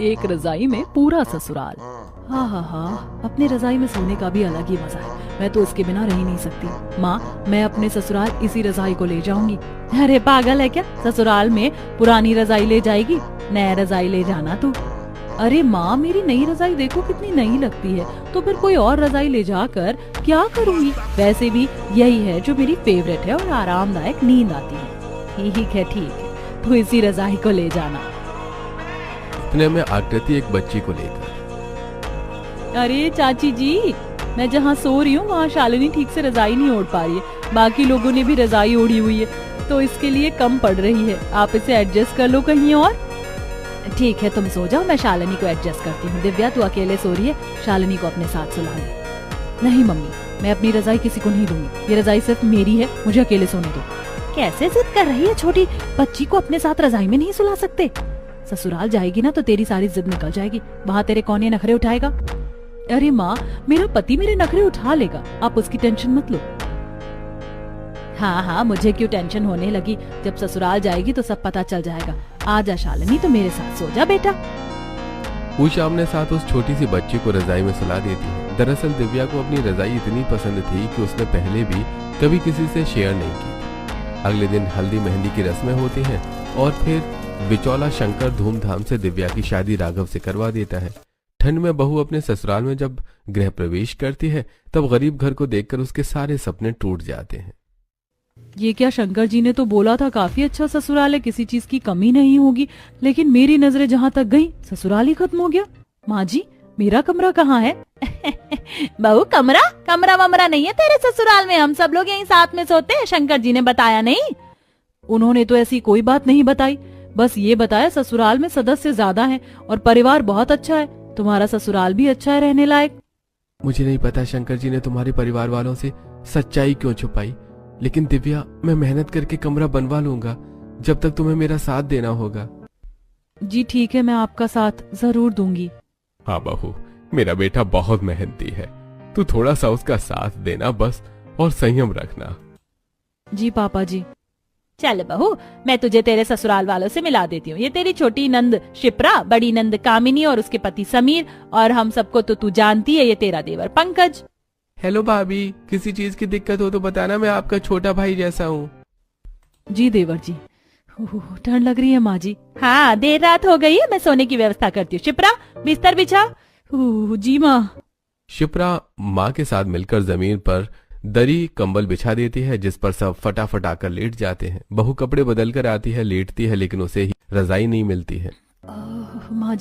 एक रजाई में पूरा ससुराल। हाँ हाँ हाँ, अपने रजाई में सोने का भी अलग ही मजा है। मैं तो उसके बिना रह ही नहीं सकती। माँ, मैं अपने ससुराल इसी रजाई को ले जाऊंगी। अरे पागल है क्या, ससुराल में पुरानी रजाई ले जाएगी, नया रजाई ले जाना तू। अरे माँ, मेरी नई रजाई देखो कितनी नई लगती है, तो फिर कोई और रजाई ले जाकर क्या करूँगी। वैसे भी यही है जो मेरी फेवरेट है और आरामदायक नींद आती है। ठीक है ठीक है, तो इसी रजाई को ले जाना। इतने में आकृति एक बच्ची को लेकर। अरे चाची जी, मैं जहाँ सो रही हूँ वहाँ शालिनी ठीक से रजाई नहीं ओढ़ पा रही है। बाकी लोगों ने भी रजाई ओढ़ी हुई है, तो इसके लिए कम पड़ रही है। आप इसे एडजस्ट कर लो कहीं और। ठीक है, तुम सो जाओ, मैं शालिनी को एडजस्ट करती हूँ। दिव्या, तू अकेले सो रही है, शालिनी को अपने साथ सुला ले। नहीं मम्मी, मैं अपनी रजाई किसी को नहीं दूंगी। ये रजाई सिर्फ मेरी है, मुझे अकेले सोने दो। कैसे जिद कर रही है छोटी बच्ची को अपने साथ रजाई में नहीं सुला सकते। ससुराल जाएगी ना तो तेरी सारी जिद निकल जाएगी, वहाँ तेरे कौन ये नखरे उठाएगा। अरे माँ, मेरा पति मेरे नखरे उठा लेगा, आप उसकी टेंशन मत लो। हाँ हाँ, मुझे क्यों टेंशन होने लगी, जब ससुराल जाएगी तो सब पता चल जाएगा। आजा शालिनी, तो मेरे साथ सो जा बेटा। उषा अपने साथ उस छोटी सी बच्ची को रजाई में सुला देती है। दरअसल दिव्या को अपनी रजाई इतनी पसंद थी कि उसने पहले भी कभी किसी से शेयर नहीं की। अगले दिन हल्दी मेहंदी की रस्में होती हैं और फिर बिचौला शंकर धूमधाम से दिव्या की शादी राघव से करवा देता है। ठंड में बहू अपने ससुराल में जब गृह प्रवेश करती है तब गरीब घर को देखकर उसके सारे सपने टूट जाते हैं। ये क्या, शंकर जी ने तो बोला था काफी अच्छा ससुराल है, किसी चीज की कमी नहीं होगी, लेकिन मेरी नजरें जहाँ तक गई ससुराल ही खत्म हो गया। माँ जी, मेरा कमरा कहाँ है? बहू, कमरा वमरा नहीं है तेरे ससुराल में, हम सब लोग यहीं साथ में सोते हैं। शंकर जी ने बताया नहीं? उन्होंने तो ऐसी कोई बात नहीं बताई, बस ये बताया ससुराल में सदस्य ज्यादा हैं और परिवार बहुत अच्छा है। तुम्हारा ससुराल भी अच्छा है रहने लायक। मुझे नहीं पता शंकर जी ने तुम्हारे परिवार वालों से सच्चाई क्यों छुपाई, लेकिन दिव्या, मैं मेहनत करके कमरा बनवा लूंगा, जब तक तुम्हें मेरा साथ देना होगा। जी ठीक है, मैं आपका साथ जरूर दूंगी। हाँ बहू, मेरा बेटा बहुत मेहनती है, तू थोड़ा सा उसका साथ देना बस, और संयम रखना। जी पापा जी। चल बहू, मैं तुझे तेरे ससुराल वालों से मिला देती हूँ। ये तेरी छोटी नंद शिप्रा, बड़ी नंद कामिनी और उसके पति समीर, और हम सबको तो तू जानती है, ये तेरा देवर पंकज। हेलो भाभी, किसी चीज की दिक्कत हो तो बताना, मैं आपका छोटा भाई जैसा हूँ। जी देवर जी। ठंड लग रही है माँ जी। हाँ, देर रात हो गई है, मैं सोने की व्यवस्था करती हूँ। शिप्रा, बिस्तर बिछा। जी माँ। शिप्रा माँ के साथ मिलकर जमीन पर दरी कंबल बिछा देती है, जिस पर सब फटाफट आकर लेट जाते हैं। बहू कपड़े बदल कर आती है, लेटती है, लेकिन उसे ही रजाई नहीं मिलती है। माँ